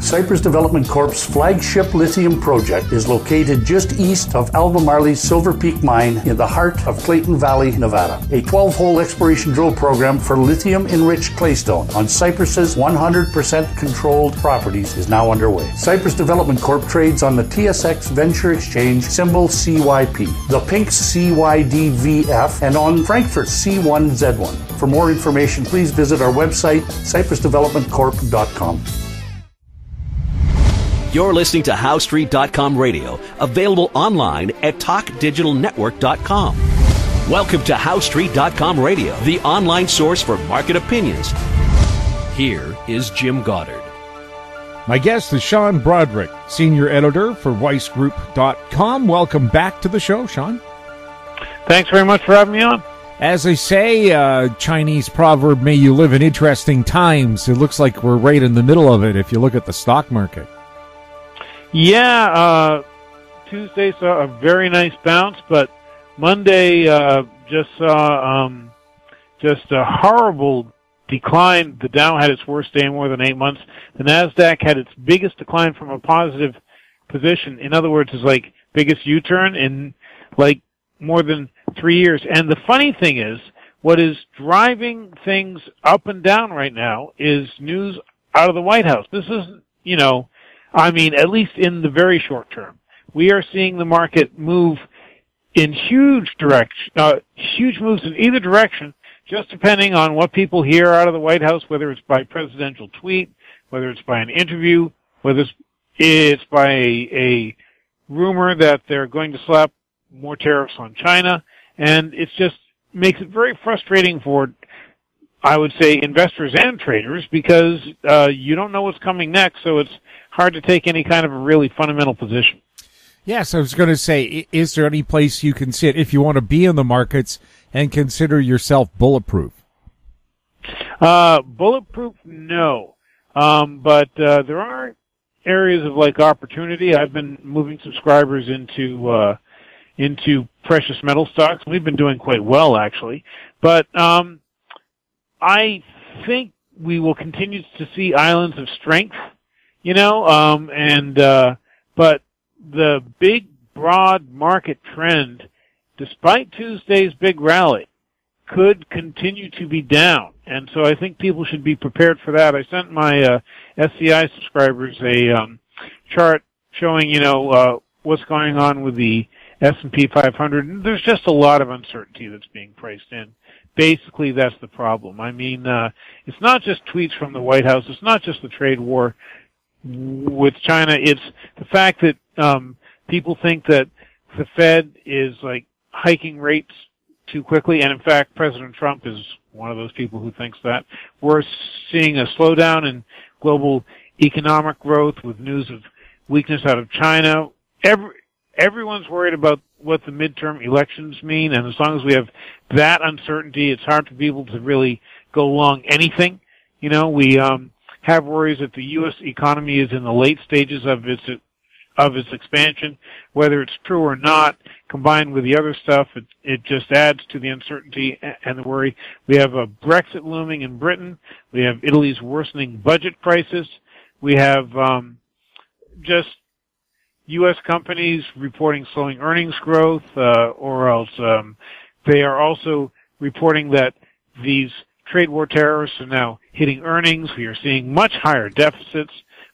Cypress Development Corp's flagship lithium project is located just east of Albemarle's Silver Peak mine in the heart of Clayton Valley, Nevada. A 12-hole exploration drill program for lithium-enriched claystone on Cypress's 100% controlled properties is now underway. Cypress Development Corp trades on the TSX Venture Exchange, symbol CYP, the Pink CYDVF, and on Frankfurt's C1Z1. For more information, please visit our website, cypressdevelopmentcorp.com. You're listening to HowStreet.com radio, available online at TalkDigitalNetwork.com. Welcome to HowStreet.com radio, the online source for market opinions. Here is Jim Goddard. My guest is Sean Brodrick, senior editor for WeissGroup.com. Welcome back to the show, Sean. Thanks very much for having me on. As they say, Chinese proverb, may you live in interesting times. It looks like we're right in the middle of it if you look at the stock market. Yeah, Tuesday saw a very nice bounce, but Monday just saw just a horrible decline. The Dow had its worst day in more than 8 months. The NASDAQ had its biggest decline from a positive position. In other words, it's like biggest U-turn in like more than 3 years. And the funny thing is, what is driving things up and down right now is news out of the White House. This is, at least in the very short term, we are seeing the market move in huge moves in either direction, just depending on what people hear out of the White House, whether it's by presidential tweet, whether it's by an interview, whether it's by a rumor that they're going to slap more tariffs on China. And it just makes it very frustrating for, I would say, investors and traders, because you don't know what's coming next, so it's hard to take any kind of a really fundamental position. Yes, I was going to say, is there any place you can sit if you want to be in the markets and consider yourself bulletproof? Bulletproof, no. But there are areas of opportunity. I've been moving subscribers into precious metal stocks. We've been doing quite well, actually. But I think we will continue to see islands of strength, but the big, broad market trend, despite Tuesday's big rally, could continue to be down. And so I think people should be prepared for that. I sent my SCI subscribers a chart showing, what's going on with the S&P 500. And there's just a lot of uncertainty that's being priced in. Basically, that's the problem. It's not just tweets from the White House. It's not just the trade war with China. It's the fact that people think that the Fed is hiking rates too quickly, and in fact, President Trump is one of those people who thinks that. We're seeing a slowdown in global economic growth with news of weakness out of China. Everyone's worried about what the midterm elections mean, and as long as we have that uncertainty, it's hard for people to really go long anything. We have worries that the U.S. economy is in the late stages of its expansion. Whether it's true or not, combined with the other stuff, it just adds to the uncertainty and the worry. We have a Brexit looming in Britain. We have Italy's worsening budget crisis. We have just U.S. companies reporting slowing earnings growth, or else they are also reporting that these trade war tariffs are now hitting earnings. We are seeing much higher deficits.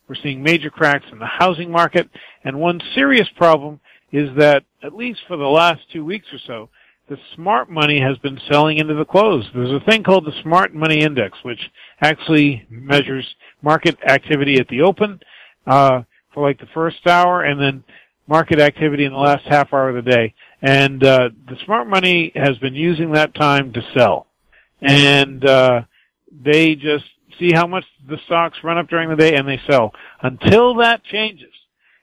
We're seeing major cracks in the housing market. And one serious problem is that, at least for the last 2 weeks or so, the smart money has been selling into the close. There's a thing called the Smart Money Index, which actually measures market activity at the open for the first hour, and then market activity in the last half hour of the day. And the smart money has been using that time to sell. And they just see how much the stocks run up during the day, and they sell. Until that changes,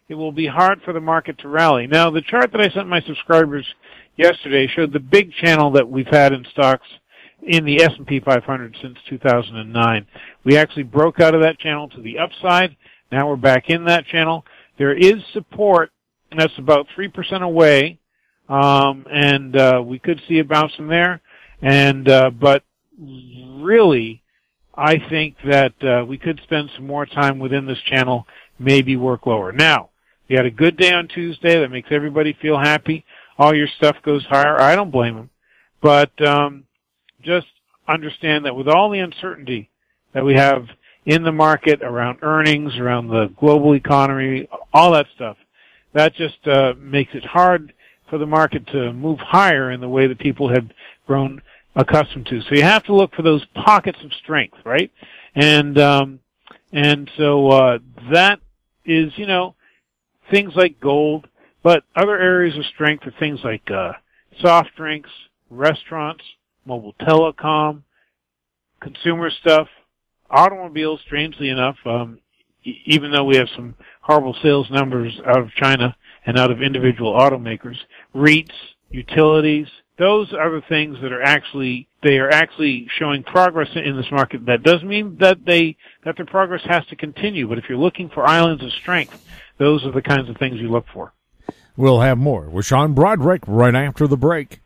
it will be hard for the market to rally. Now, the chart that I sent my subscribers yesterday showed the big channel that we've had in stocks in the S&P 500 since 2009. We actually broke out of that channel to the upside. Now we're back in that channel. There is support, and that's about 3% away, and we could see a bounce from there. And but really, I think that we could spend some more time within this channel, maybe work lower. Now, you had a good day on Tuesday. That makes everybody feel happy. All your stuff goes higher. I don't blame them. But just understand that with all the uncertainty that we have in the market around earnings, around the global economy, all that stuff, that just makes it hard for the market to move higher in the way that people had grown accustomed to. So you have to look for those pockets of strength, right? And so that is, things like gold, but other areas of strength are things like soft drinks, restaurants, mobile telecom, consumer stuff, automobiles, strangely enough, even though we have some horrible sales numbers out of China and out of individual automakers, REITs, utilities, those are the things that are actually showing progress in this market. That doesn't mean that their progress has to continue, but if you're looking for islands of strength, those are the kinds of things you look for. We'll have more with Sean Brodrick right after the break.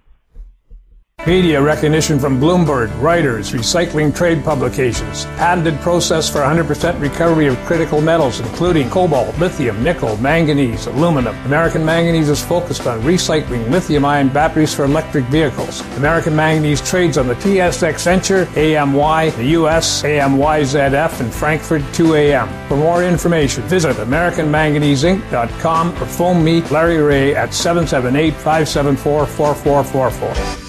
Media recognition from Bloomberg, Reuters, recycling trade publications, patented process for 100% recovery of critical metals, including cobalt, lithium, nickel, manganese, aluminum. American Manganese is focused on recycling lithium-ion batteries for electric vehicles. American Manganese trades on the TSX Venture, AMY, the US, AMYZF, and Frankfurt 2AM. For more information, visit AmericanManganeseInc.com or phone me, Larry Ray, at 778-574-4444.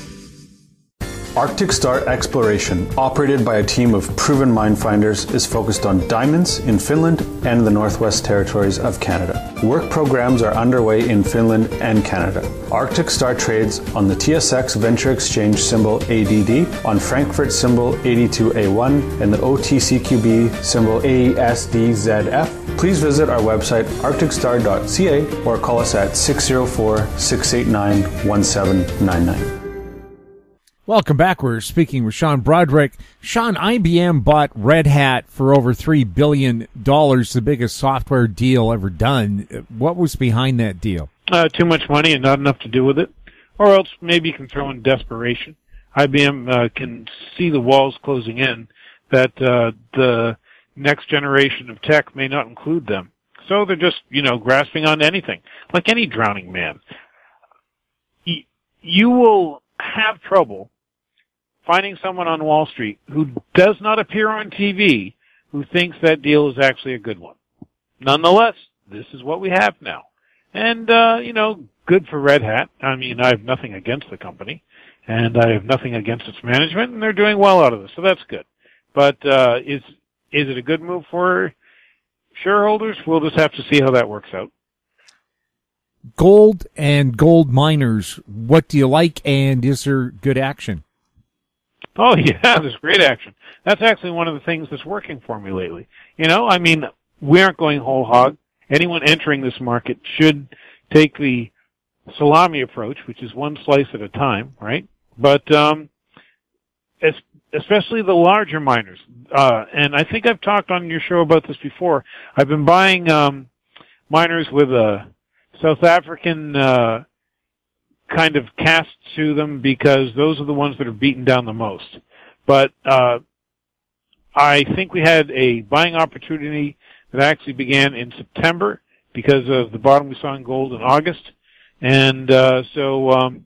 Arctic Star Exploration, operated by a team of proven mine finders, is focused on diamonds in Finland and the Northwest Territories of Canada. Work programs are underway in Finland and Canada. Arctic Star trades on the TSX Venture Exchange symbol ADD, on Frankfurt symbol 82A1, and the OTCQB symbol ASDZF. Please visit our website arcticstar.ca or call us at 604-689-1799. Welcome back. We're speaking with Sean Brodrick. Sean, IBM bought Red Hat for over $3 billion, the biggest software deal ever done. What was behind that deal? Too much money and not enough to do with it. Or else maybe you can throw in desperation. IBM can see the walls closing in, that the next generation of tech may not include them. So they're just, grasping on anything, like any drowning man. You will have trouble finding someone on Wall Street who does not appear on TV who thinks that deal is actually a good one. Nonetheless, this is what we have now. And, good for Red Hat. I mean, I have nothing against the company, and I have nothing against its management, and they're doing well out of this, so that's good. But is it a good move for shareholders? We'll just have to see how that works out. Gold and gold miners, what do you like, and is there good action? Oh, yeah, there's great action. That's actually one of the things that's working for me lately. We aren't going whole hog. Anyone entering this market should take the salami approach, which is one slice at a time, right? But especially the larger miners. And I think I've talked on your show about this before. I've been buying miners with a South African kind of cast to them because those are the ones that are beaten down the most. But I think we had a buying opportunity that actually began in September because of the bottom we saw in gold in August. And so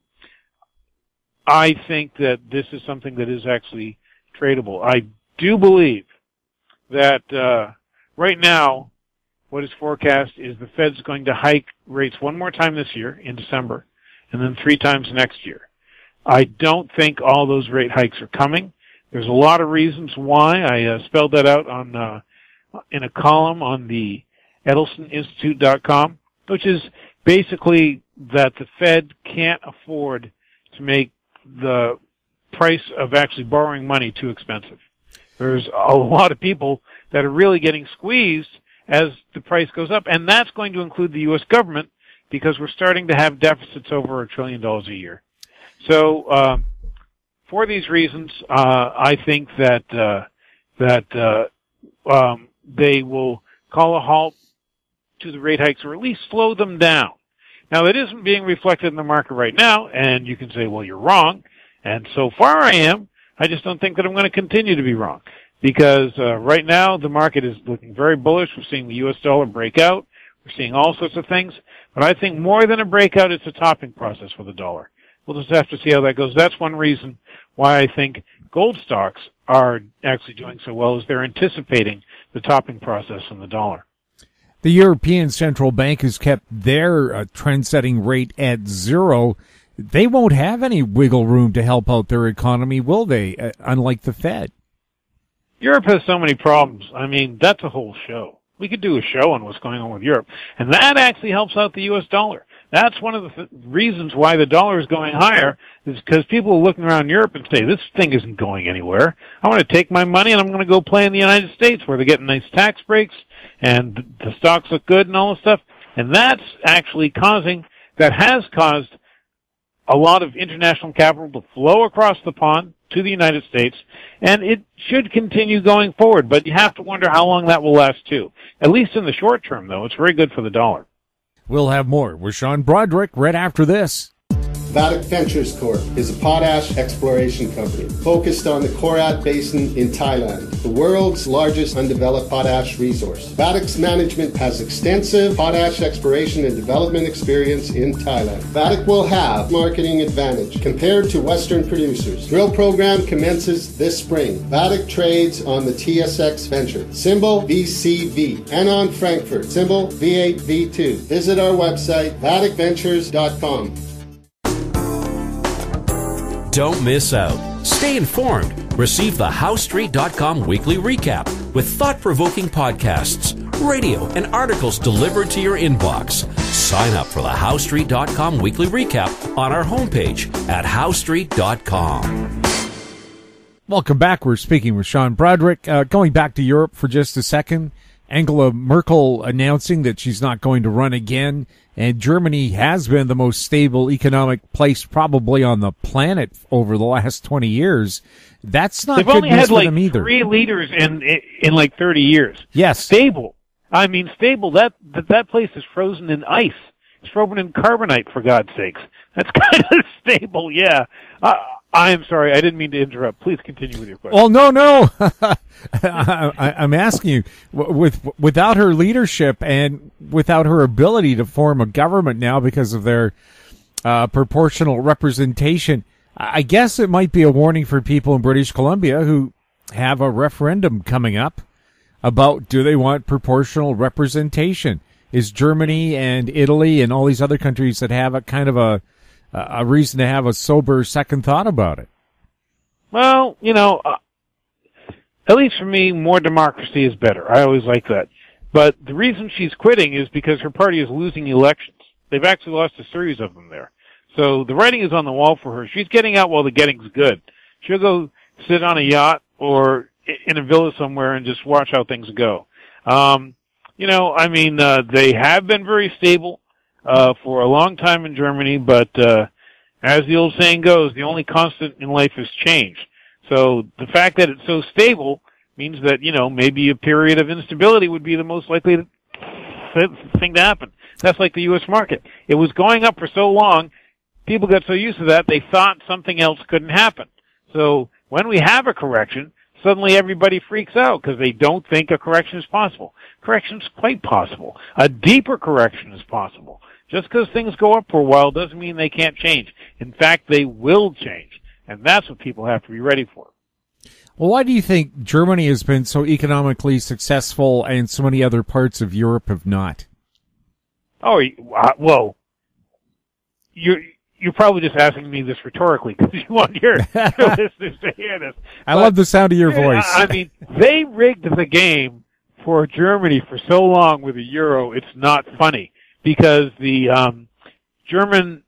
I think that this is something that is actually tradable. I do believe that right now what is forecast is the Fed's going to hike rates one more time this year in December and then 3 times next year. I don't think all those rate hikes are coming. There's a lot of reasons why. I spelled that out on in a column on the EdelstenInstitute.com, which is basically that the Fed can't afford to make the price of actually borrowing money too expensive. There's a lot of people that are really getting squeezed as the price goes up, and that's going to include the U.S. government because we're starting to have deficits over $1 trillion a year. So for these reasons, I think that they will call a halt to the rate hikes or at least slow them down. Now, that isn't being reflected in the market right now, and you can say, well, you're wrong, and so far I am. I just don't think that I'm going to continue to be wrong. because right now the market is looking very bullish. We're seeing the U.S. dollar break out. We're seeing all sorts of things. But I think more than a breakout, it's a topping process for the dollar. We'll just have to see how that goes. That's one reason why I think gold stocks are actually doing so well, is they're anticipating the topping process in the dollar. The European Central Bank has kept their trend-setting rate at 0. They won't have any wiggle room to help out their economy, will they, unlike the Fed? Europe has so many problems. I mean, that's a whole show. We could do a show on what's going on with Europe. And that actually helps out the U.S. dollar. That's one of the reasons why the dollar is going higher, is because people are looking around Europe and say, this thing isn't going anywhere. I want to take my money and I'm going to go play in the United States where they're getting nice tax breaks and the stocks look good and all this stuff. And that's actually has caused a lot of international capital to flow across the pond to the United States, and it should continue going forward. But you have to wonder how long that will last too. At least in the short term, though, it's very good for the dollar. We'll have more with Sean Brodrick right after this. Vadic Ventures Corp. is a potash exploration company focused on the Korat Basin in Thailand, the world's largest undeveloped potash resource. Vadic's management has extensive potash exploration and development experience in Thailand. Vadic will have marketing advantage compared to Western producers. Drill program commences this spring. Vadic trades on the TSX Venture, symbol VCV, and on Frankfurt, symbol V8V2. Visit our website, vadicventures.com. Don't miss out. Stay informed. Receive the HowStreet.com weekly recap with thought-provoking podcasts, radio, and articles delivered to your inbox. Sign up for the HowStreet.com weekly recap on our homepage at HowStreet.com. Welcome back. We're speaking with Sean Brodrick. Going back to Europe for just a second. Angela Merkel announcing that she's not going to run again, and Germany has been the most stable economic place probably on the planet over the last 20 years. That's not good news for them either. They've only had 3 leaders in like 30 years. Yes. Stable. I mean, stable. That place is frozen in ice. It's frozen in carbonite, for God's sakes. That's kind of stable, yeah. I am sorry. I didn't mean to interrupt. Please continue with your question. Well, no. I'm asking you, without her leadership and without her ability to form a government now because of their proportional representation, I guess it might be a warning for people in British Columbia who have a referendum coming up about, do they want proportional representation? Is Germany and Italy and all these other countries that have a kind of a reason to have a sober second thought about it? Well, at least for me, more democracy is better. I always like that. But the reason she's quitting is because her party is losing elections. They've actually lost a series of them there. So the writing is on the wall for her. She's getting out while the getting's good. She'll go sit on a yacht or in a villa somewhere and just watch how things go. They have been very stable for a long time in Germany, but as the old saying goes, the only constant in life is change. So the fact that it's so stable means that, maybe a period of instability would be the most likely thing to happen. That's like the U.S. market. It was going up for so long, people got so used to that, they thought something else couldn't happen. So when we have a correction, suddenly everybody freaks out because they don't think a correction is possible. Correction is quite possible. A deeper correction is possible. Just because things go up for a while doesn't mean they can't change. In fact, they will change. And that's what people have to be ready for. Well, why do you think Germany has been so economically successful and so many other parts of Europe have not? Oh, well, you're probably just asking me this rhetorically because you want your listeners to hear this. I love the sound of your voice. I mean, they rigged the game for Germany for so long with the euro, it's not funny. Because the German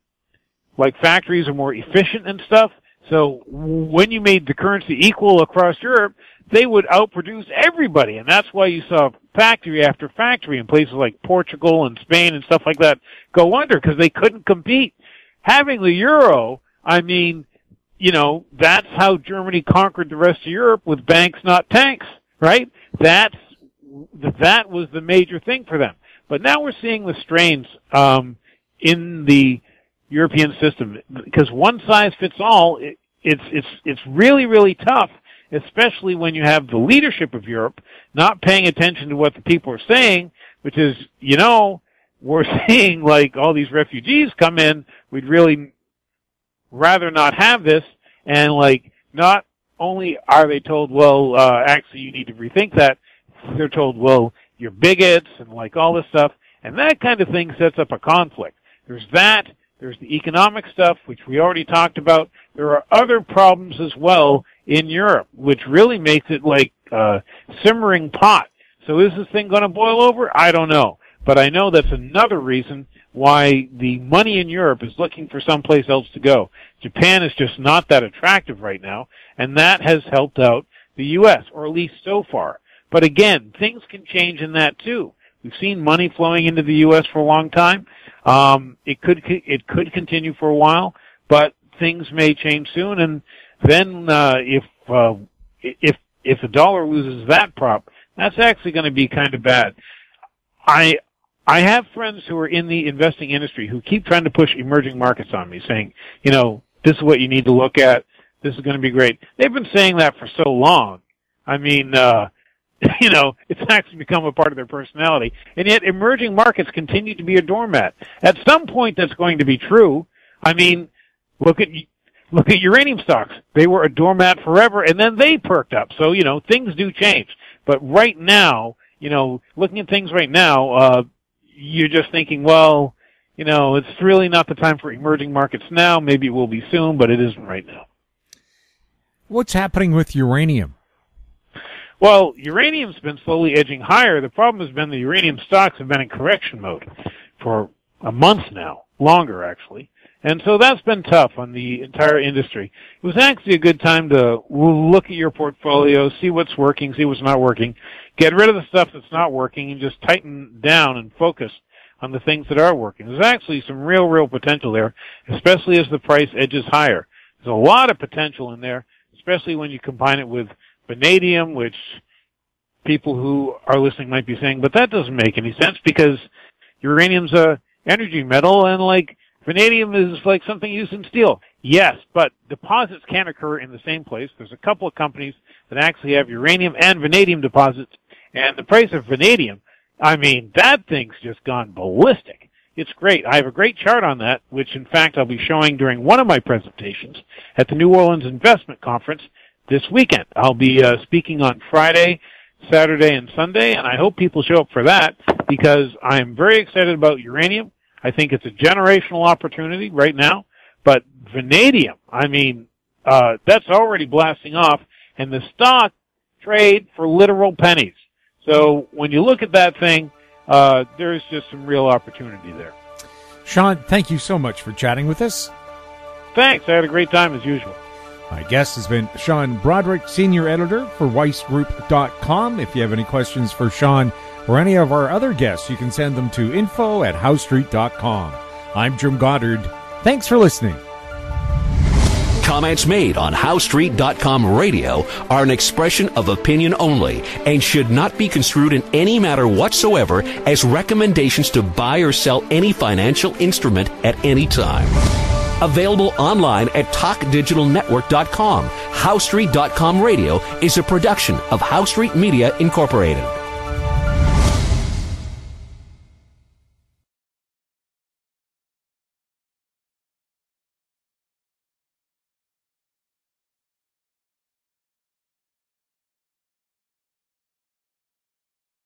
factories are more efficient and stuff. So when you made the currency equal across Europe, they would outproduce everybody, and that's why you saw factory after factory in places like Portugal and Spain and stuff like that go under because they couldn't compete. Having the euro, that's how Germany conquered the rest of Europe with banks, not tanks, right? That was the major thing for them. But now we're seeing the strains in the European system because one size fits all. It's really, really tough, especially when you have the leadership of Europe not paying attention to what the people are saying, which is, we're seeing like all these refugees come in, we'd really rather not have this, and like not only are they told, well, actually you need to rethink that, they're told, well, you're bigots and like all this stuff, and that kind of thing sets up a conflict. There's that, there's the economic stuff, which we already talked about. There are other problems as well in Europe, which really makes it like a simmering pot. So is this thing going to boil over? I don't know. But I know that's another reason why the money in Europe is looking for someplace else to go. Japan is just not that attractive right now, and that has helped out the U.S., or at least so far. But again, things can change in that too. We've seen money flowing into the U.S. for a long time. It could continue for a while, but things may change soon. And then if the dollar loses that prop, that's actually going to be kind of bad. I have friends who are in the investing industry who keep trying to push emerging markets on me, saying, this is what you need to look at. This is going to be great. They've been saying that for so long. I mean, it's actually become a part of their personality. And yet emerging markets continue to be a doormat. At some point that's going to be true. I mean, look at uranium stocks. They were a doormat forever, and then they perked up. So, things do change. But right now, looking at things right now, you're just thinking, well, it's really not the time for emerging markets now. Maybe it will be soon, but it isn't right now. What's happening with uranium? Well, uranium's been slowly edging higher. The problem has been the uranium stocks have been in correction mode for a month now, longer actually. And so that's been tough on the entire industry. It was actually a good time to look at your portfolio, see what's working, see what's not working, get rid of the stuff that's not working, and just tighten down and focus on the things that are working. There's actually some real potential there, especially as the price edges higher. There's a lot of potential in there, especially when you combine it with vanadium, which people who are listening might be saying, but that doesn't make any sense because uranium's a energy metal and like vanadium is like something used in steel. Yes, but deposits can occur in the same place. There's a couple of companies that actually have uranium and vanadium deposits, and the price of vanadium, I mean, that thing's just gone ballistic. It's great. I have a great chart on that, which in fact I'll be showing during one of my presentations at the New Orleans Investment Conference this weekend. I'll be speaking on Friday, Saturday, and Sunday, and I hope people show up for that because I'm very excited about uranium. I think it's a generational opportunity right now, but vanadium, I mean, that's already blasting off, and the stock trade for literal pennies. So when you look at that thing, there's just some real opportunity there. Sean, thank you so much for chatting with us. Thanks. I had a great time as usual. My guest has been Sean Brodrick, Senior Editor for WeissGroup.com. If you have any questions for Sean or any of our other guests, you can send them to info@HowStreet.com. I'm Jim Goddard. Thanks for listening. Comments made on HowStreet.com radio are an expression of opinion only and should not be construed in any matter whatsoever as recommendations to buy or sell any financial instrument at any time. Available online at TalkDigitalNetwork.com. HowStreet.com radio is a production of HowStreet Media Incorporated.